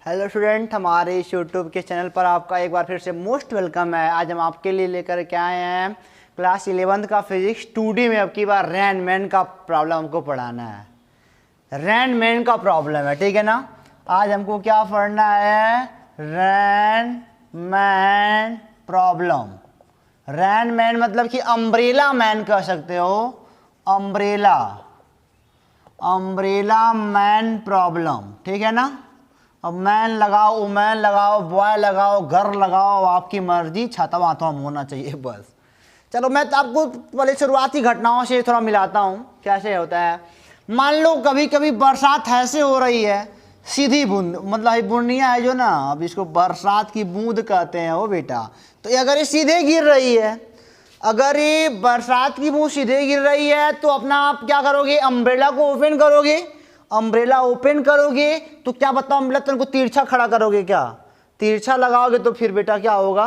Hello student, हमारे इस YouTube के चैनल पर आपका एक बार फिर से मोस्ट वेलकम है। आज हम आपके लिए लेकर के आए हैं क्लास 11th का फिजिक्स 2D में। अब की बार रैनमैन का प्रॉब्लम हमको पढ़ाना है। रैनमैन का प्रॉब्लम है, ठीक है ना। आज हमको क्या पढ़ना है? रैनमैन प्रॉब्लम। रैनमैन मतलब कि अम्ब्रेला मैन कह सकते हो, अम्ब्रेला मैन प्रॉब्लम, ठीक है ना। अब मैन लगाओ, वुमेन लगाओ, बॉय लगाओ, घर लगाओ, आपकी मर्जी, छाता वाता होना चाहिए बस। चलो मैं तो आपको पहले शुरुआती घटनाओं से थोड़ा मिलाता हूँ कैसे होता है। मान लो कभी कभी बरसात ऐसे हो रही है, सीधी बूंद, मतलब बुनिया है जो ना, अब इसको बरसात की बूंद कहते हैं वो बेटा। तो अगर ये सीधे गिर रही है, अगर ये बरसात की बूंद सीधे गिर रही है तो अपना आप क्या करोगे? अम्ब्रेला को ओपन करोगे। अम्ब्रेला ओपन करोगे तो क्या बताओ, अम्ब्रेला तुमको तिरछा खड़ा करोगे क्या? तिरछा लगाओगे तो फिर बेटा क्या होगा?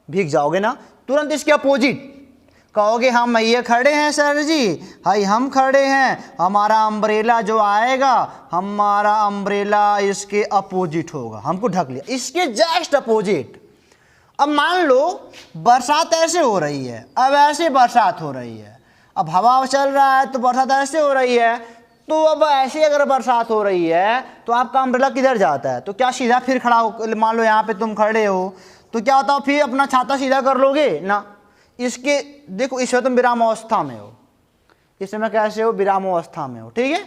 भीग जाओगे ना। तुरंत इसके अपोजिट कहोगे हम ये खड़े हैं सर जी, हाई हम खड़े हैं, हमारा अम्ब्रेला जो आएगा, हमारा अम्ब्रेला इसके अपोजिट होगा, हमको ढक लिया, इसके जस्ट अपोजिट। अब मान लो बरसात ऐसे हो रही है, अब ऐसे बरसात हो रही है, अब हवा चल रहा है तो बरसात ऐसे हो रही है। तो अब ऐसे अगर बरसात हो रही है तो आपका अम्ब्रेला किधर जाता है? तो क्या सीधा फिर खड़ा हो? मान लो यहाँ पे तुम खड़े हो तो क्या होता है, फिर अपना छाता सीधा कर लोगे ना। इसके देखो, इस समय तुम विराम अवस्था में हो, इस समय कैसे हो? विराम अवस्था में हो, ठीक है।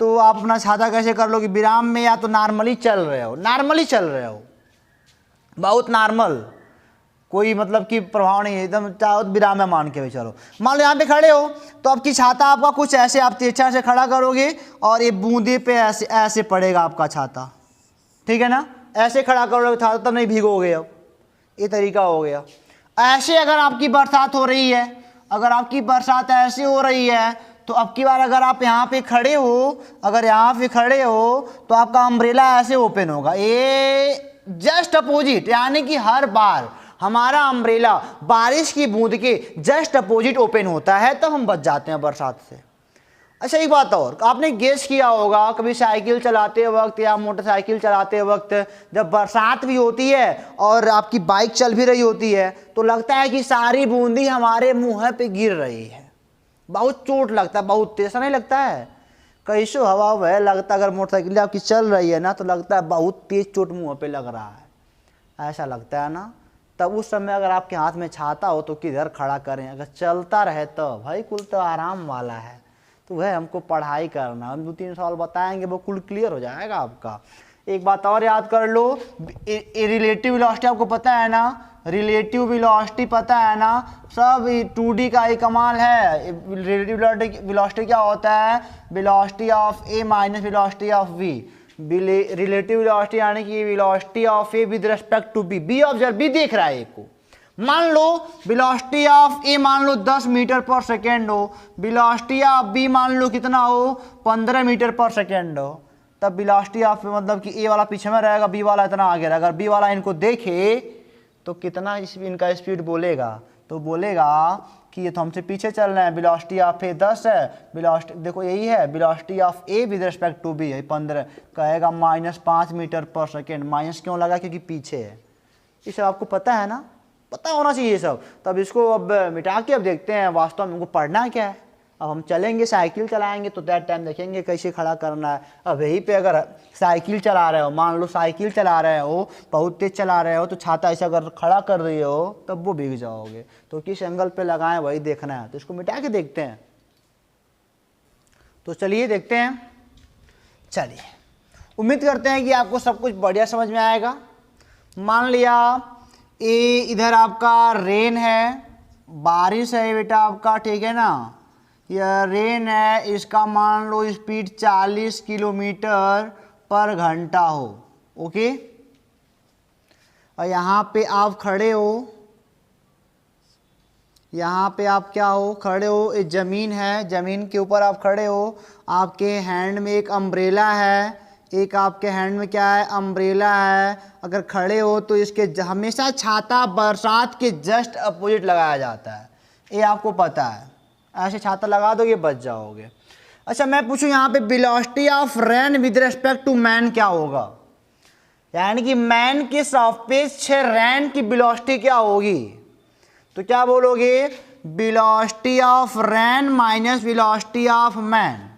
तो आप अपना छाता कैसे कर लोगे? विराम में, या तो नॉर्मली चल रहे हो, बहुत नॉर्मल, कोई मतलब कि प्रभाव नहीं है, एकदम चाहो विराम में मान के भी चलो। मान लो यहाँ पे खड़े हो तो आपकी छाता आपका कुछ ऐसे, आप तिरछा से खड़ा करोगे और ये बूंदे पे ऐसे ऐसे पड़ेगा आपका छाता, ठीक है ना। ऐसे खड़ा करोगे छाता तब नहीं भीगोगे। अब ये तरीका हो गया। ऐसे अगर आपकी बरसात हो रही है, अगर आपकी बरसात ऐसे हो रही है तो अब की बार अगर आप यहाँ पे खड़े हो, अगर यहाँ पे खड़े हो तो आपका अम्ब्रेला ऐसे ओपन होगा, ये जस्ट अपोजिट, यानी कि हर बार हमारा अम्ब्रेला बारिश की बूंद के जस्ट अपोजिट ओपन होता है, तब हम बच जाते हैं बरसात से। अच्छा एक बात और, आपने गेस किया होगा कभी साइकिल चलाते वक्त या मोटरसाइकिल चलाते वक्त, जब बरसात भी होती है और आपकी बाइक चल भी रही होती है तो लगता है कि सारी बूंदी हमारे मुंह पे गिर रही है, बहुत चोट लगता है, बहुत तेज, नहीं लगता है? कैसो हवा वह लगता है, अगर मोटरसाइकिल आपकी चल रही है ना तो लगता है बहुत तेज चोट मुँह पे लग रहा है, ऐसा लगता है ना। तब उस समय अगर आपके हाथ में छाता हो तो किधर खड़ा करें? अगर चलता रहे तो भाई कुल तो आराम वाला है। तो वह हमको पढ़ाई करना, हम 2-3 सवाल बताएंगे, वो कुल क्लियर हो जाएगा आपका। एक बात और याद कर लो, रिलेटिव वेलोसिटी आपको पता है ना, रिलेटिव वेलोसिटी पता है ना, सब 2D का ही कमाल है। रिलेटिव वेलोसिटी क्या होता है? Velocity of A minus velocity of V. Relative velocity यानी कि velocity of A with respect to B. B observe, B देख रहा है ए को। मान लो वेलोसिटी ऑफ ए मान लो 10 मीटर पर सेकेंड हो, वेलोसिटी ऑफ बी मान लो कितना हो? 15 मीटर पर सेकेंड हो। तब वेलोसिटी ऑफ मतलब कि ए वाला पीछे में रहेगा, बी वाला इतना आगे रहेगा। अगर बी वाला इनको देखे तो कितना इनका स्पीड बोलेगा? तो बोलेगा कि ये तो हमसे पीछे चल रहे हैं, वेलोसिटी ऑफ ए 10 है, वेलोसिटी देखो यही है, velocity of A with respect to B है 15, कहेगा -5 मीटर पर सेकेंड। माइनस क्यों लगा? क्योंकि पीछे है। ये सब आपको पता है ना, पता होना चाहिए ये सब। तब इसको अब मिटा के अब देखते हैं वास्तव में हमको पढ़ना क्या है। अब हम चलेंगे, साइकिल चलाएंगे तो दैट टाइम देखेंगे कैसे खड़ा करना है। अब यहीं पे अगर साइकिल चला रहे हो, मान लो साइकिल चला रहे हो, बहुत तेज चला रहे हो, तो छाता ऐसा अगर खड़ा कर रही हो तब वो भीग जाओगे। तो किस एंगल पे लगाएं वही देखना है। तो इसको मिटा के देखते हैं। तो चलिए देखते हैं। चलिए, उम्मीद करते हैं कि आपको सब कुछ बढ़िया समझ में आएगा। मान लिया ये इधर आपका रेन है, बारिश है बेटा आपका, ठीक है ना। यह रेन है, इसका मान लो स्पीड 40 किलोमीटर पर घंटा हो, ओके। और यहाँ पे आप खड़े हो, यहाँ पे आप क्या हो? खड़े हो। एक ज़मीन है, ज़मीन के ऊपर आप खड़े हो, आपके हैंड में एक अम्ब्रेला है, एक आपके हैंड में क्या है? अम्ब्रेला है। अगर खड़े हो तो इसके हमेशा छाता बरसात के जस्ट अपोजिट लगाया जाता है, ये आपको पता है। ऐसे छाता लगा दोगे बच जाओगे। अच्छा मैं पूछूं यहाँ पे velocity of rain with respect to man क्या होगा? यानी कि मैन के सापेक्ष रैन की वेलोसिटी क्या होगी, तो क्या बोलोगे, velocity of rain minus velocity of man.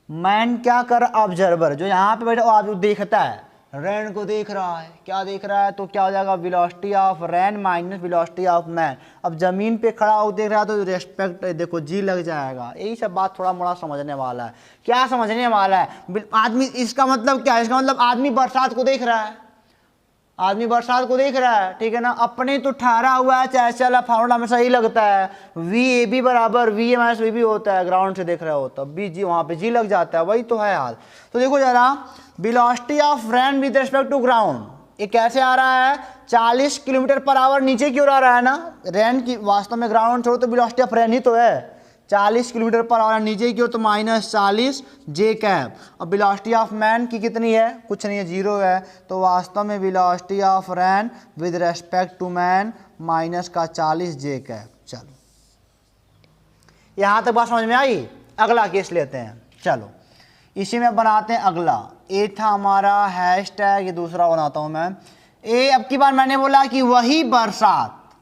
Man क्या कर, ऑब्जर्वर, जो यहाँ पे बैठा आप देखता है, रैन को देख रहा है, क्या देख रहा है, तो क्या हो जाएगा, velocity of rain minus velocity of man. अब जमीन पे खड़ा हो देख रहा है तो रेस्पेक्ट देखो जी लग जाएगा। यही सब बात थोड़ा मोड़ा समझने वाला है। क्या समझने वाला है आदमी, इसका मतलब क्या है, इसका मतलब आदमी बरसात को देख रहा है, आदमी बरसात को देख रहा है, ठीक है ना। अपने तो ठहरा हुआ है, चाहे चला फार्मूला हमें सही लगता है, वी ए बी बराबर V A minus V B होता है, ग्राउंड से देख रहा होता है, बी जी वहाँ पे जी लग जाता है, वही तो है हाल। तो देखो जरा, velocity of rain with respect to ground, ये कैसे आ रहा है, 40 किलोमीटर पर आवर नीचे की ओर आ रहा है ना, रैन की वास्तव में ग्राउंड छोड़ो तो वेलोसिटी ऑफ रैन ही तो है, 40 किलोमीटर पर आवर नीचे की ओर तो -40 जे कैप। अब वेलोसिटी ऑफ मैन की कितनी है, कुछ नहीं है, 0 है, तो वास्तव में velocity of rain with respect to man -40 J cap. चलो यहाँ तक बात समझ में आई। अगला केस लेते हैं, चलो इसी में बनाते हैं अगला। ए था हमारा हैश टैग, ये दूसरा बनाता हूँ मैं। ए अब की बार मैंने बोला कि वही बरसात,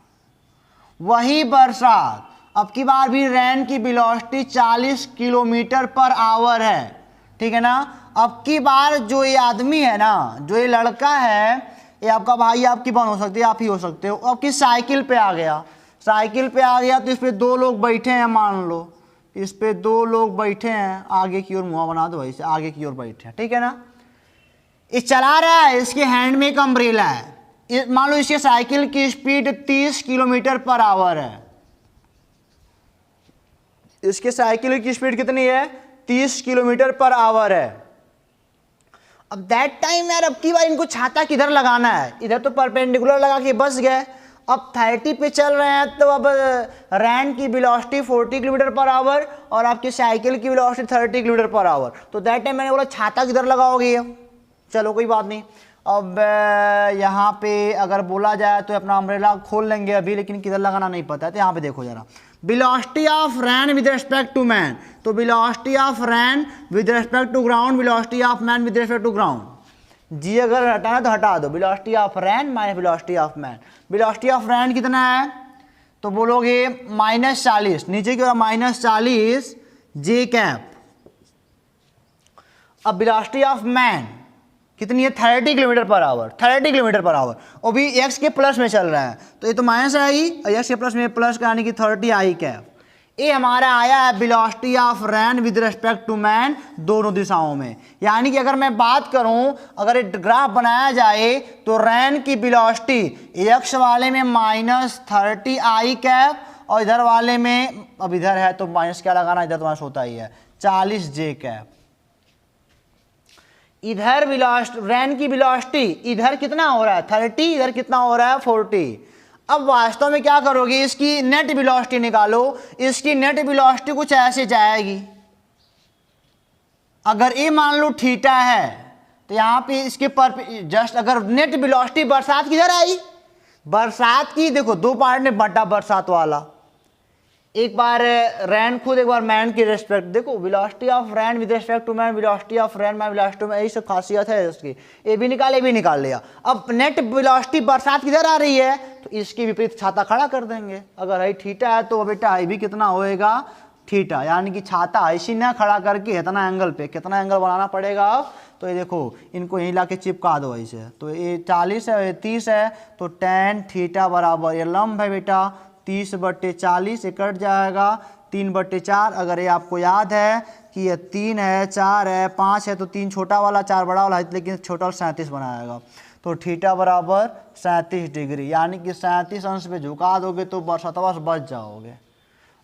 वही बरसात, अब की बार भी रैन की वेलोसिटी 40 किलोमीटर पर आवर है, ठीक है ना। अब की बार जो ये आदमी है ना, जो ये लड़का है, ये आपका भाई, आपकी बहन हो सकती है, आप ही हो सकते हो। अब की साइकिल पे आ गया, साइकिल पे आ गया तो इस पे 2 लोग बैठे हैं, मान लो इस पे 2 लोग बैठे हैं, आगे की ओर मुँह बना दो भाई से, आगे की ओर बैठे हैं, ठीक है ना। ये चला रहा है, इसके हैंड में एक अम्ब्रेला है, मान लो इसके साइकिल की स्पीड 30 किलोमीटर पर आवर है, इसके साइकिल की स्पीड कितनी है, 30 किलोमीटर पर आवर है। अब दैट टाइम यार, अब की बार इनको छाता किधर लगाना है, इधर तो परपेंडिकुलर लगा के बस गए। अब 30 पे चल रहे हैं, तो अब रैन की वेलोसिटी 40 किलोमीटर पर आवर और आपकी साइकिल की वेलोसिटी 30 किलोमीटर पर आवर, तो दैट टाइम मैंने बोला छाता किधर लगाओगे। चलो कोई बात नहीं। अब यहाँ पे अगर बोला जाए तो अपना अम्ब्रेला खोल लेंगे अभी, लेकिन किधर लगाना नहीं पता है, तो यहाँ पे देखो जरा, velocity of rain with respect to man, तो velocity of rain with respect to ground, velocity of man with respect to ground. जी अगर हटाना तो हटा दो, velocity of rain minus velocity of man. Velocity of rain कितना है, तो बोलोगे -40, नीचे की ओर -40 जे कैप। अब वेलोसिटी ऑफ मैन कितनी है, 30 kilometre per hour, 30 kilometre per hour, और भी एक्स के प्लस में चल रहा है, तो ये तो माइनस आएगी, और एक्स के प्लस में प्लस का यानी कि 30 आई कैप। ये हमारा आया है velocity of rain with respect to man दोनों दिशाओं में। यानी कि अगर मैं बात करूं, अगर एक ग्राफ बनाया जाए तो रैन की वेलोसिटी एक्स वाले में -30 आई कैप, और इधर वाले में, अब इधर है तो माइनस क्या लगाना, इधर तो माइनस होता ही है, 40 जे कैप। इधर रैन की वेलोसिटी इधर कितना हो रहा है 30, इधर कितना हो रहा है 40। अब वास्तव में क्या करोगे, इसकी नेट वेलोसिटी निकालो, इसकी नेट वेलोसिटी कुछ ऐसे जाएगी। अगर ये मान लो थीटा है तो यहाँ पे इसके पर जस्ट अगर नेट वेलोसिटी बरसात किधर आई, बरसात की देखो 2 पार्ट में बटा बरसात वाला, एक बार रैन खुद, एक बार मैन की रिस्पेक्ट। देखो velocity of rain with respect to man, velocity of rain minus velocity to man, यही सब खासियत है इसकी। ये भी निकाल लिया। अब नेट वेलोसिटी बरसात किधर आ रही है, तो इसके विपरीत छाता खड़ा कर देंगे। अगर आई थीटा है तो बेटा आई भी कितना होएगा, थीटा, यानी कि छाता ऐसी ना खड़ा करके इतना एंगल पे, कितना एंगल बनाना पड़ेगा अब, तो ये देखो इनको यहीं ला के चिपका दो ऐसे, तो ये 40 है, ये 30 है, तो tan थीटा बराबर, ये लंब है बेटा 30/40, ये कट जाएगा 3/4। अगर ये आपको याद है कि ये 3 है, 4 है, 5 है, तो 3 छोटा वाला 4 बड़ा वाला है, लेकिन छोटा वाला 37 बनाएगा, तो थीटा बराबर 37 डिग्री, यानी कि 37 अंश पे झुका दोगे तो बरसातवा से बच जाओगे।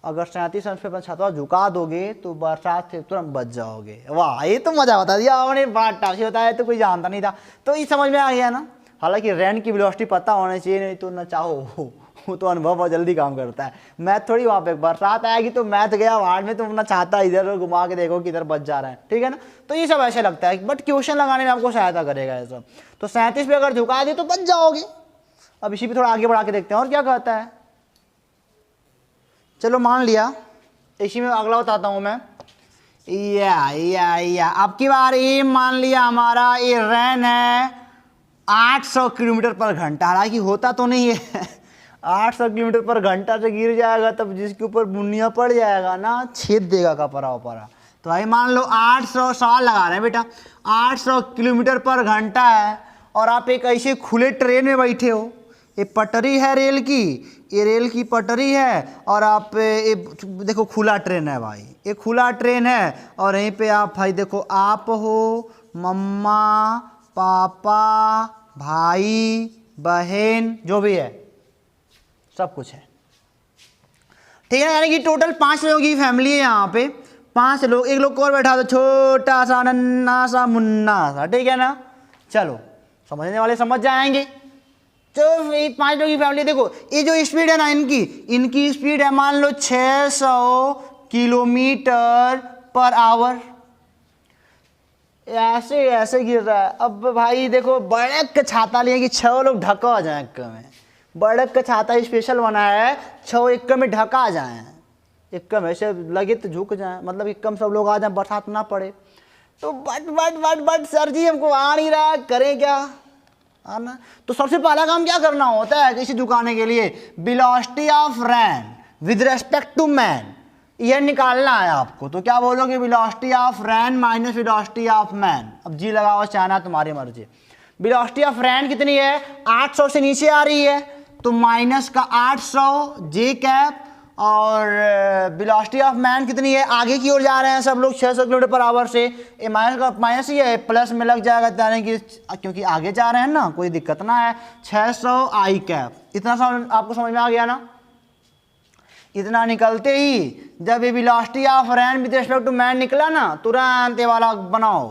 अगर 37 अंश पे अपना छतवा झुका दोगे तो बरसात से तुरंत बच जाओगे। वाह, ये तो मजा बता दिया आपने, बात टासी बताया तो कोई जानता नहीं था, तो ये समझ में आ गया ना। हालांकि रैन की वेलोसिटी पता होना चाहिए, नहीं तो ना चाहो वो तो अनुभव बहुत जल्दी काम करता है। मैथ थोड़ी वहाँ पे, बरसात आएगी तो मैथ गया वहां में, तुम अपना चाहता इधर घुमा के देखो कि इधर बच जा रहा है, ठीक है ना। तो ये सब ऐसे लगता है, बट क्वेश्चन लगाने में आपको सहायता करेगा ये सब। तो 37 पे अगर झुका दे तो बच जाओगे। अब इसी पे थोड़ा आगे बढ़ा के देखते हैं और क्या कहता है। चलो मान लिया, इसी में अगला बताता हूँ मैं। या अब की बार ये मान लिया हमारा ये रेन है 800 किलोमीटर पर घंटा, हालांकि होता तो नहीं है 800 किलोमीटर पर घंटा से गिर जाएगा तब जिसके ऊपर बुनिया पड़ जाएगा ना, छेद देगा कपड़ा उपरा। तो भाई मान लो 800, सवाल लगा रहे हैं बेटा, 800 किलोमीटर पर घंटा है और आप एक ऐसे खुले ट्रेन में बैठे हो, ये पटरी है रेल की, ये रेल की पटरी है और आप ये देखो खुला ट्रेन है भाई, ये खुला ट्रेन है और यहीं पे आप भाई देखो आप हो, मम्मा पापा भाई बहन जो भी है सब कुछ है, ठीक है। यानी कि टोटल 5 लोगों की फैमिली है यहाँ पे, 5 लोग, एक लोग को और बैठा दो, छोटा सा नन्ना सा मुन्ना सा, ठीक है ना। चलो समझने वाले समझ जाएंगे। तो 5 लोगों की फैमिली, देखो ये जो स्पीड है ना इनकी स्पीड है मान लो 600 किलोमीटर पर आवर, ऐसे ऐसे गिर रहा है। अब भाई देखो बड़क का छाता लिए कि 6 लोग ढका जाए, एक में बड़क का छाता स्पेशल बना है, 6 एक में ढका जाए, एक में ऐसे लगे तो झुक जाए, मतलब एक सब लोग आ जाए, बरसात ना पड़े। तो बट सर जी हमको आ नहीं रहा, करें क्या आना। तो सबसे पहला काम क्या करना होता है किसी दुकाने के लिए, velocity of rain with respect to man, यह निकालना है आपको। तो क्या बोलोगे, velocity of rain minus velocity of man. अब जी लगाओ चाहना तुम्हारी मर्जी। वेलोसिटी ऑफ रेन कितनी है, 800 से नीचे आ रही है तो माइनस का 800 जे कैप, और वेलोसिटी ऑफ मैन कितनी है, आगे की ओर जा रहे हैं सब लोग 600 किलोमीटर पर आवर से, ये माइनस का माइनस ही है, प्लस में लग जाएगा यानी कि क्योंकि आगे जा रहे हैं ना, कोई दिक्कत ना है। 600 आई कैप, इतना आपको समझ में आ गया ना। इतना निकलते ही जब ये velocity of rain with respect to man निकला ना, तुरंत ये वाला बनाओ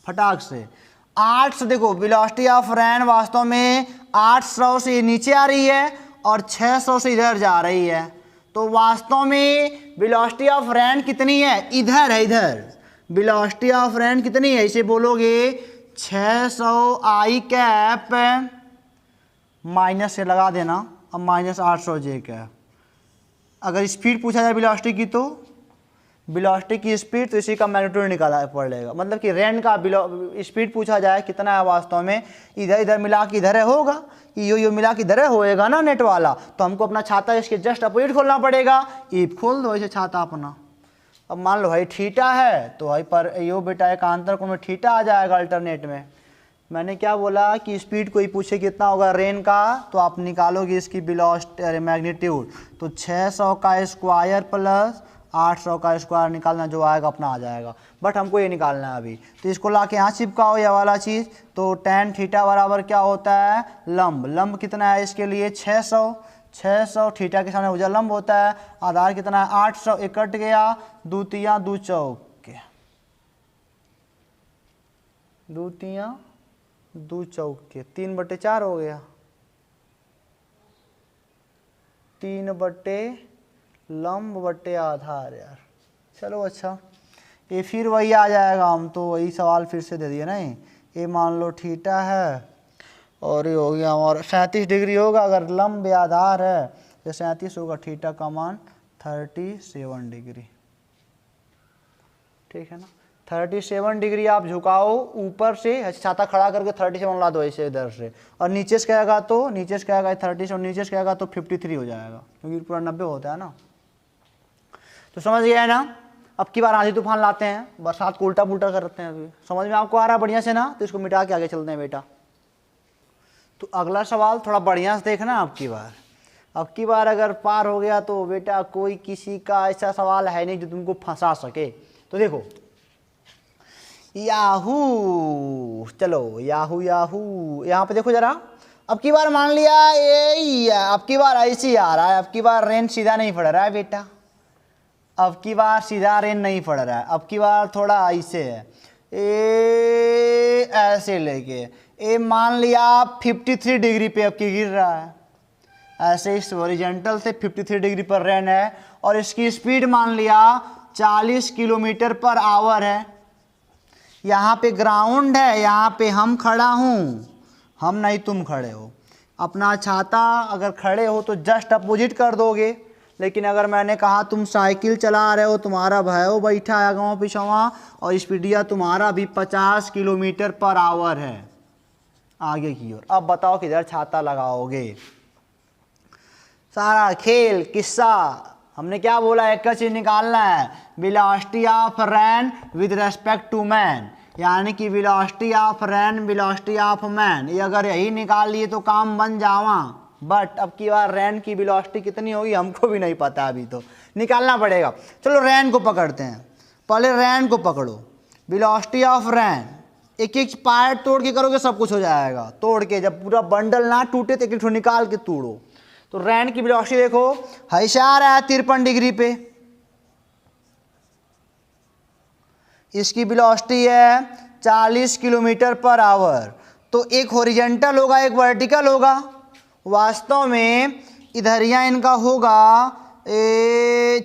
फटाक से। 800 देखो वेलोसिटी ऑफ रेन वास्तव में 800 से नीचे आ रही है और 600 से इधर जा रही है, तो वास्तव में वेलोसिटी ऑफ रेन कितनी है, इधर है, इधर वेलोसिटी ऑफ रेन कितनी है, इसे बोलोगे 600 आई कैप माइनस से लगा देना, अब माइनस 800 जे कैप। अगर स्पीड पूछा जाए वेलोसिटी की, तो वेलोसिटी की स्पीड तो इसी का मैग्नीट्यूड निकाला पड़ेगा, मतलब कि रेन का स्पीड पूछा जाए कितना है, वास्तव में इधर इधर मिला के इधर है होगा, यो मिला के इधर होएगा ना नेट वाला, तो हमको अपना छाता इसके जस्ट अपोजिट खोलना पड़ेगा। ये खोल दो ऐसे छाता अपना। अब मान लो भाई थीटा है तो भाई पर यो बेटा एक आंतर कोण में थीटा आ जाएगा अल्टरनेट में। मैंने क्या बोला कि स्पीड कोई पूछे कितना होगा रेन का, तो आप निकालोगे इसकी वेलोसिटी मैग्नीट्यूड, तो 600 का स्क्वायर प्लस 800 का स्क्वायर निकालना जो आएगा अपना आ जाएगा, बट हमको ये निकालना है अभी। तो इसको ला के यहाँ चिपकाओ ये वाला चीज़, तो tan थीटा बराबर क्या होता है, लंब कितना है इसके लिए 600 थीटा के सामने उजला लंब होता है, आधार कितना है 800, एक कट गया, 2 तिया 2 चौके, 2 तिया 2 चौके 3/4 हो गया, 3 लंब बटे आधार यार। चलो अच्छा, ये फिर वही आ जाएगा, हम तो वही सवाल फिर से दे दिए नहीं। ये मान लो थीटा है और ये हो गया हमारा 37 डिग्री होगा, अगर लंब आधार है तो 37 होगा, थीटा का मान 37 डिग्री, ठीक है ना। 37 डिग्री आप झुकाओ ऊपर से, छाता खड़ा करके 37 ला दो ऐसे इधर से, और नीचे से कहेगा तो नीचे से कहेगा 30 और नीचे से कहेगा तो 53 हो जाएगा, क्योंकि पूरा 90 होता है ना। तो समझ गया है ना। अब की बार आंधी तूफान लाते हैं, बरसात को उल्टा पुल्टा करते हैं, अभी समझ में आपको आ रहा है बढ़िया से ना। तो इसको मिटा के आगे चलते हैं बेटा। तो अगला सवाल थोड़ा बढ़िया से देखना अब की बार अगर पार हो गया तो बेटा कोई किसी का ऐसा सवाल है नहीं जो तुमको फंसा सके। तो देखो याहू, चलो याहू यहाँ पे देखो जरा। अब की बार मान लिया ये, अब की बार ऐसे ही आ रहा है, अब की बार रेन सीधा नहीं पड़ रहा है बेटा, अब की बार सीधा रेन नहीं पड़ रहा है, अब की बार थोड़ा ऐसे है, ऐसे लेके ये मान लिया 53 डिग्री पे अब की गिर रहा है, ऐसे इस हॉरिजॉन्टल से 53 डिग्री पर रेन है, और इसकी स्पीड मान लिया 40 किलोमीटर पर आवर है। यहाँ पे ग्राउंड है, यहाँ पे हम खड़ा हूँ, हम नहीं तुम खड़े हो। अपना छाता अगर खड़े हो तो जस्ट अपोजिट कर दोगे, लेकिन अगर मैंने कहा तुम साइकिल चला रहे हो, तुम्हारा भयो बैठा है गाँव पिछवा और स्पीडिया तुम्हारा भी 50 किलोमीटर पर आवर है आगे की ओर, अब बताओ किधर छाता लगाओगे। सारा खेल किस्सा हमने क्या बोला, एक चीज निकालना है, velocity of rain with respect to man, यानी कि velocity of rain velocity of man. ये अगर यही निकाल लिए तो काम बन जावा, बट अब की बार रैन की वेलोसिटी कितनी होगी हमको भी नहीं पता, अभी तो निकालना पड़ेगा। चलो रैन को पकड़ते हैं, पहले रैन को पकड़ो, वेलोसिटी ऑफ रैन, एक एक पार्ट तोड़ के करोगे सब कुछ हो जाएगा, तोड़ के जब पूरा बंडल ना टूटे तो एक एक निकाल के तोड़ो। तो रैन की वेलोसिटी देखो, हईशार है 53 डिग्री पे, इसकी वेलोसिटी है 40 किलोमीटर पर आवर। तो एक हॉरिजॉन्टल होगा एक वर्टिकल होगा, वास्तव में इधरिया इनका होगा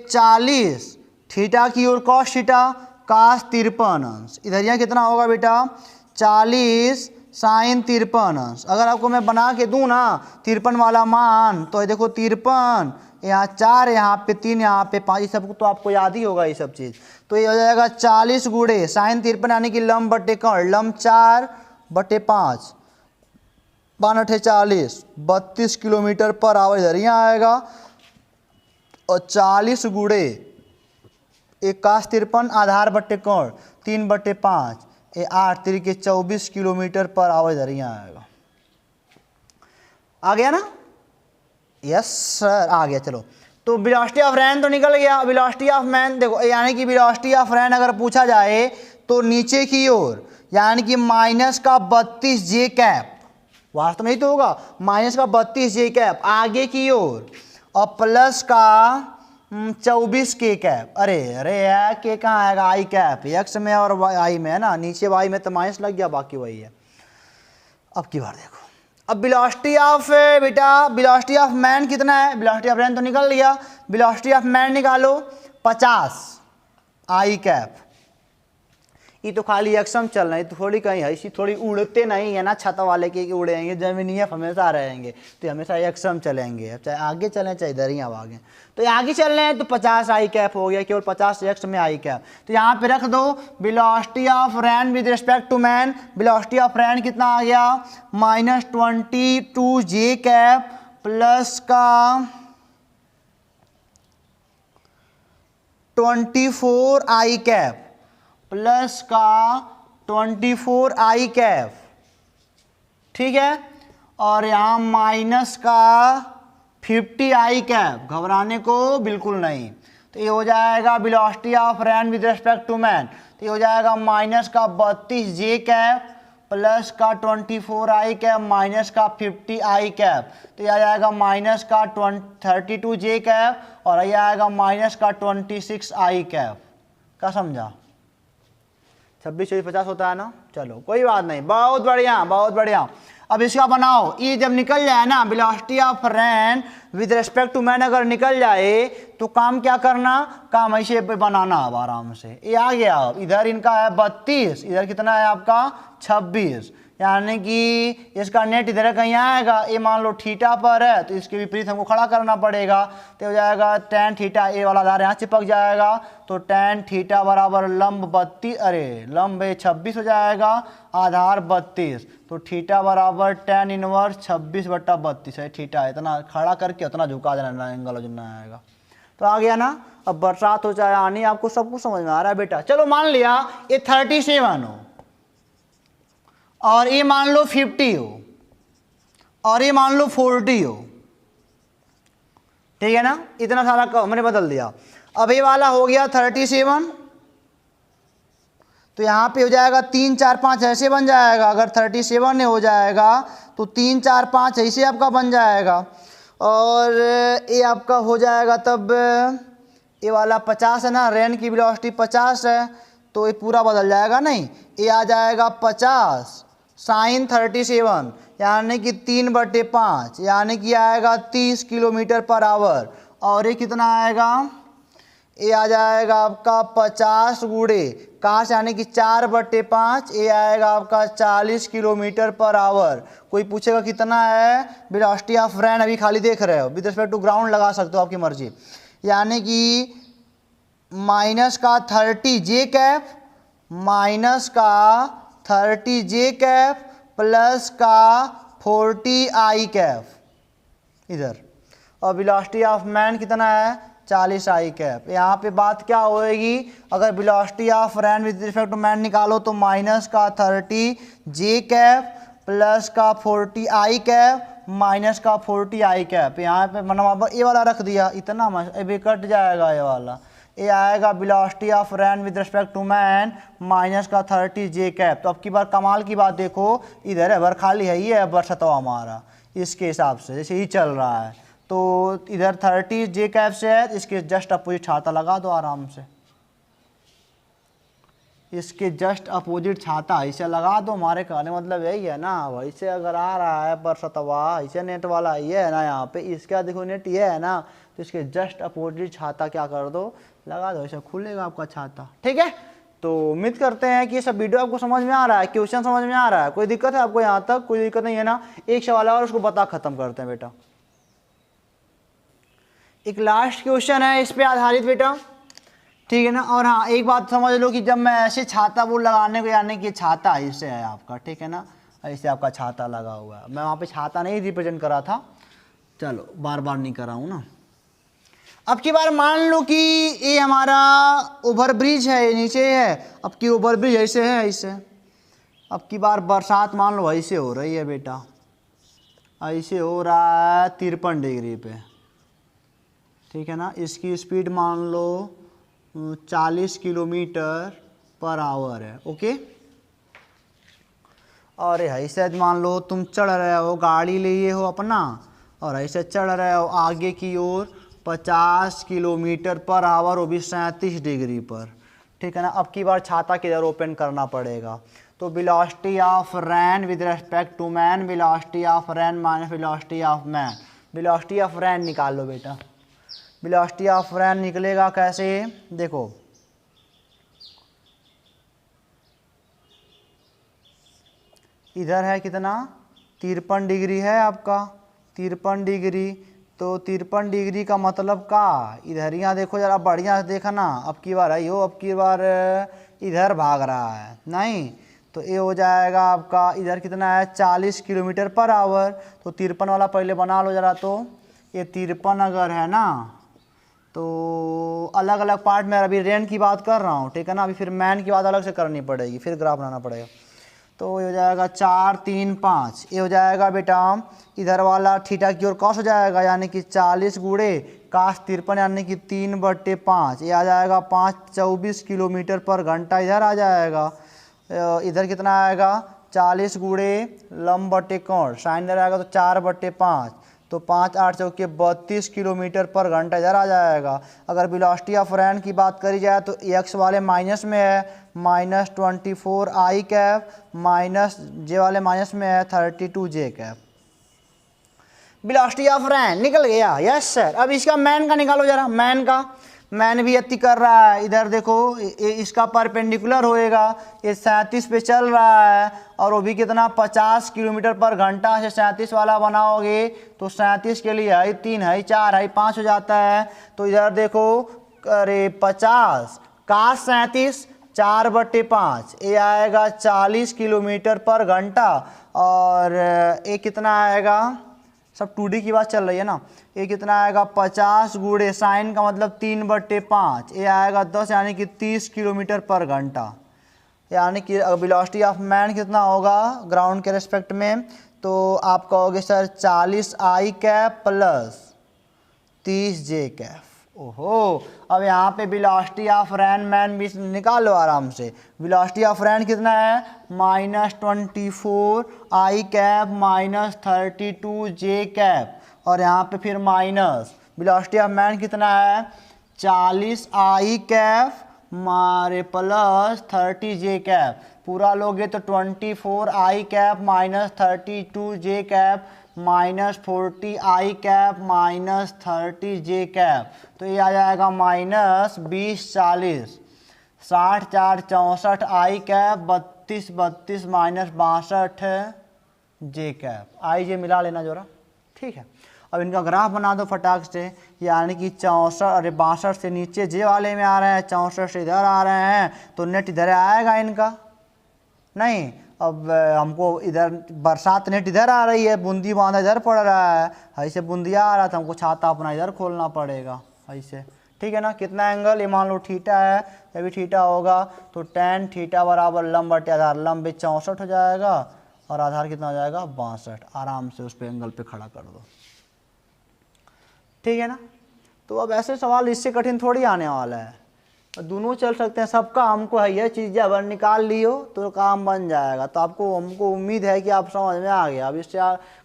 40 थीटा की ओर कॉस थीटा कास 53 अंश, इधरिया कितना होगा बेटा 40 साइन 53 अंश। अगर आपको मैं बना के दूं ना 53 वाला मान, तो ये देखो 53 यहाँ 4 यहाँ पे 3 यहाँ पे 5, ये सब तो आपको याद ही होगा ये सब चीज़। तो ये हो जाएगा 40 गुणे साइन 53 यानी कि लंब बटे कर्ण, लंब 4/5 5 40 32 किलोमीटर पर आवर इधर यहाँ आएगा, और 40 गुणे 51 आधार बटे कर्ण 3/5 ये 8 तरीके 24 किलोमीटर पर आवर इधर यहाँ आएगा। आ गया ना? यस सर आ गया। चलो तो वेलोसिटी ऑफ रैन तो निकल गया, वेलोसिटी ऑफ मैन देखो, यानी कि वेलोसिटी ऑफ रैन अगर पूछा जाए तो नीचे की ओर यानी कि -32 जे कैप, वास्तव में ही तो होगा -32 जे कैप आगे की ओर, और प्लस का 24 के कैप। अरे अरे यार के कहाँ आएगा, आई कैप एक्स में और आई में है ना, नीचे वाई में तो माइनस लग गया, बाकी वही है। अब की बार देखो, अब वेलोसिटी ऑफ बेटा वेलोसिटी ऑफ मैन कितना है, वेलोसिटी ऑफ रैन तो निकल गया, वेलोसिटी ऑफ मैन निकालो 50 आई कैप। ये तो खाली एक्सम चल रहा है, तो थोड़ी कहीं ऐसी थोड़ी उड़ते नहीं है ना छत वाले के उड़ेंगे, जमीनी हमेशा रहेंगे, तो हमेशा एक्सम चलेंगे, अब चाहे आगे चलें चाहे इधर ही आगे। तो आगे चल रहे हैं तो 50 आई कैप हो गया, केवल 50 एक्स में आई कैप। तो यहाँ पे रख दो velocity of rain with respect to man, velocity of rain कितना आ गया -22 जे कैप प्लस का 24 आई कैप प्लस का 24 आई कैप, ठीक है, और यहाँ माइनस का 50 आई कैप, घबराने को बिल्कुल नहीं। तो ये हो जाएगा velocity of rain with respect to man, तो ये हो जाएगा माइनस का 32 जे कैप प्लस का 24 आई कैप माइनस का 50 आई कैप, तो यह आ जाएगा माइनस का 32 जे कैप और यह आएगा माइनस का 26 आई कैप। क्या समझा? 26 24 50 होता है ना। चलो कोई बात नहीं, बहुत बढ़िया बहुत बढ़िया। अब इसका बनाओ, ये जब निकल जाए ना velocity of rain with respect to man अगर निकल जाए तो काम क्या करना, काम ऐसे बनाना अब आराम से। ये आ गया, अब इधर इनका है 32, इधर कितना है आपका 26, यानी कि इसका नेट इधर कहीं आएगा। ये मान लो थीटा पर है तो इसके विपरीत हमको खड़ा करना पड़ेगा, तो हो जाएगा tan थीटा, ए वाला आधार यहाँ चिपक जाएगा, तो tan थीटा बराबर लंब 32, अरे लंब 26 हो जाएगा, आधार 32, तो थीटा बराबर tan इनवर्स 26/32 है। थीटा इतना खड़ा करके उतना झुका देना, एंगल जितना आएगा। तो आ गया ना। अब बरसात हो चाहे आनी, आपको सब कुछ समझ में आ रहा है बेटा। चलो मान लिया ये 37 हो और ये मान लो 50 हो और ये मान लो 40 हो, ठीक है ना। इतना सारा मैंने बदल दिया। अब ये वाला हो गया 37, तो यहाँ पे हो जाएगा 3 4 5 ऐसे बन जाएगा। अगर 37 हो जाएगा तो 3 4 5 ऐसे आपका बन जाएगा, और ये आपका हो जाएगा तब ये वाला 50 है ना, रैन की वेलोसिटी 50 है, तो ये पूरा बदल जाएगा, नहीं ये आ जाएगा 50 साइन 37 यानी कि 3/5 यानी कि आएगा 30 किलोमीटर पर आवर। और ये कितना आएगा, ये आ जाएगा आपका 50 गुणे काश यानी कि 4/5, ये आएगा आपका 40 किलोमीटर पर आवर। कोई पूछेगा कितना है वेलोसिटी ऑफ रैन, अभी खाली देख रहे हो, विद रिस्पेक्ट टू ग्राउंड लगा सकते हो आपकी मर्जी। यानी कि माइनस का 30 जे कैप माइनस का 30 जे कैप प्लस का 40 आई कैप इधर, और वेलोसिटी ऑफ मैन कितना है 40 आई कैप। यहाँ पे बात क्या होएगी, अगर velocity of rain with respect to man निकालो तो माइनस का 30 जे कैप प्लस का 40 आई कैप माइनस का 40 आई कैप। यहाँ पे मतलब ये वाला रख दिया इतना अभी कट जाएगा ये वाला, ये आएगा velocity of rain with respect to man minus का 30 जे कैप। तो अब की बार कमाल की बात देखो, इधर है बर खाली है, ये है बर सतवा हमारा, इसके हिसाब से जैसे ही चल रहा है तो इधर 30 जे कैप से है, इसके जस्ट अपोजिट छाता लगा दो आराम से, इसके जस्ट अपोजिट छाता ऐसे लगा दो। हमारे कहने मतलब यही है ना, वैसे अगर आ रहा है पर सतवा ऐसे नेट वाला ये है ना, यहाँ पे इसका देखो नेट ये है ना, तो इसके जस्ट अपोजिट छाता क्या कर दो लगा दो, ऐसे खुलेगा आपका छाता। ठीक है, तो उम्मीद करते हैं कि ये सब वीडियो आपको समझ में आ रहा है, क्वेश्चन समझ में आ रहा है, कोई दिक्कत है आपको यहाँ तक? कोई दिक्कत नहीं है ना? एक सवाल और उसको बता खत्म करते हैं बेटा। एक लास्ट क्वेश्चन है इस पे आधारित बेटा, ठीक है ना। और हाँ एक बात समझ लो कि जब मैं ऐसे छाता बोर्ड लगाने को, यानी कि छाता ऐसे है आपका, ठीक है ना, ऐसे आपका छाता लगा हुआ है। मैं वहाँ पे छाता नहीं रिप्रेजेंट करा था, चलो बार बार नहीं करा हूँ ना। अब की बार मान लो कि ये हमारा ओवरब्रिज है, नीचे है, अब की ओवरब्रिज ऐसे है ऐसे, अब की बार बरसात मान लो ऐसे हो रही है बेटा, ऐसे हो रहा है 53 डिग्री पे, ठीक है ना। इसकी स्पीड मान लो 40 किलोमीटर पर आवर है, ओके। और ऐसे मान लो तुम चढ़ रहे हो, गाड़ी लिए हो अपना और ऐसे चढ़ रहे हो आगे की ओर 50 किलोमीटर पर आवर, वो भी 37 डिग्री पर, ठीक है ना। अब की बार छाता किधर ओपन करना पड़ेगा, तो velocity of rain with respect to man, velocity of rain minus velocity of man, velocity of rain निकाल लो बेटा। वेलोसिटी ऑफ रैन निकलेगा कैसे, देखो इधर है कितना 53 डिग्री है आपका, 53 डिग्री, तो 53 डिग्री का मतलब का इधर यहाँ देखो जरा बढ़िया से देखा ना, अब की बार आई हो, अब की बार इधर भाग रहा है नहीं, तो ये हो जाएगा आपका इधर कितना है 40 किलोमीटर पर आवर। तो 53 वाला पहले बना लो जरा, तो ये 53 अगर है ना, तो अलग अलग पार्ट में अभी रेन की बात कर रहा हूँ, ठीक है ना, अभी फिर मैन की बात अलग से करनी पड़ेगी, फिर ग्राफ बनाना पड़ेगा। तो ये हो जाएगा 4 3 5, ये हो जाएगा बेटा इधर वाला थीटा की ओर कॉस हो जाएगा, यानी कि 40 गुणे काश 53 यानी कि 3/5, ये आ जाएगा 524 किलोमीटर पर घंटा इधर आ जाएगा। इधर कितना आएगा 40 गुणे लंब बटे कोण, साइन इधर आएगा तो 4/5, तो 5 8 चौके 32 किलोमीटर पर घंटा इधर आ जाएगा। अगर वेलोसिटी ऑफ रैन की बात करी जाए तो एक्स वाले माइनस में है -24 आई कैप, माइनस जे वाले माइनस में है 32 जे कैप। वेलोसिटी ऑफ रैन निकल गया, यस सर। अब इसका मैन का निकालो जरा, मैन का, मैन भी अति कर रहा है, इधर देखो इसका परपेंडिकुलर होएगा, ये 37 पे चल रहा है और वो भी कितना 50 किलोमीटर पर घंटा से 37 वाला बनाओगे तो 37 के लिए है 3 है 4 है 5 हो जाता है। तो इधर देखो अरे 50 का 37 4/5, ये आएगा 40 किलोमीटर पर घंटा, और ये कितना आएगा, सब 2D की बात चल रही है ना, ये कितना आएगा 50 गुणे साइन का मतलब 3/5, ये आएगा 10 यानी कि 30 किलोमीटर पर घंटा। यानी कि वेलोसिटी ऑफ मैन कितना होगा ग्राउंड के रेस्पेक्ट में, तो आप कहोगे सर 40 आई कैप प्लस 30 जे कैप। ओहो, अब यहाँ पे वेलोसिटी ऑफ रैन मैन भी निकाल लो आराम से। वेलोसिटी ऑफ रैन कितना है -24 आई कैप माइनस 32 जे कैप, और यहाँ पे फिर माइनस वेलोसिटी ऑफ मैन कितना है 40 आई कैप मारे प्लस 30 जे कैप, पूरा लोगे तो 24 आई कैप माइनस 32 जे कैप माइनस 40 आई कैप माइनस 30 जे कैप, तो ये आ जाएगा -20 40 60 4 64 आई कैप 32 32 माइनस 62 जे कैप। आई जे मिला लेना जोरा, ठीक है। अब इनका ग्राफ बना दो फटाक से, यानी कि 64 अरे 62 से नीचे जे वाले में आ रहे हैं, 64 से इधर आ रहे हैं, तो नेट इधर आएगा इनका नहीं। अब हमको इधर बरसात नेट इधर आ रही है, बूंदी बांधा इधर पड़ रहा है, ऐसे बूंदिया आ रहा था, हमको छाता अपना इधर खोलना पड़ेगा ऐसे, ठीक है ना। कितना एंगल, ये मान लो थीटा है, ये भी थीटा होगा, तो tan थीटा बराबर लंब बटे आधार, लंब 64 हो जाएगा और आधार कितना हो जाएगा 62। आराम से उस पे एंगल पे खड़ा कर दो, ठीक है ना। तो अब ऐसे सवाल इससे कठिन थोड़ी आने वाला है, दोनों चल सकते हैं, सबका हमको है ये चीज़ अगर निकाल लियो तो काम बन जाएगा। तो आपको हमको उम्मीद है कि आप समझ में आ गया, अब इससे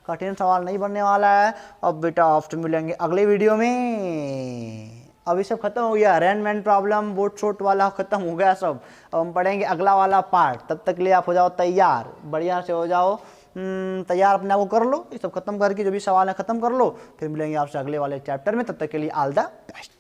कठिन सवाल नहीं बनने वाला है। अब बेटा आपसे मिलेंगे अगले वीडियो में। अब ये सब खत्म हो गया, अरेंजमेंट प्रॉब्लम बोट शोट वाला खत्म हो गया सब। अब हम पढ़ेंगे अगला वाला पार्ट, तब तक के लिए आप हो जाओ तैयार, बढ़िया से हो जाओ तैयार, अपने आप को कर लो, ये सब खत्म करके जो भी सवाल है खत्म कर लो, फिर मिलेंगे आपसे अगले वाले चैप्टर में। तब तक के लिए ऑल द बेस्ट।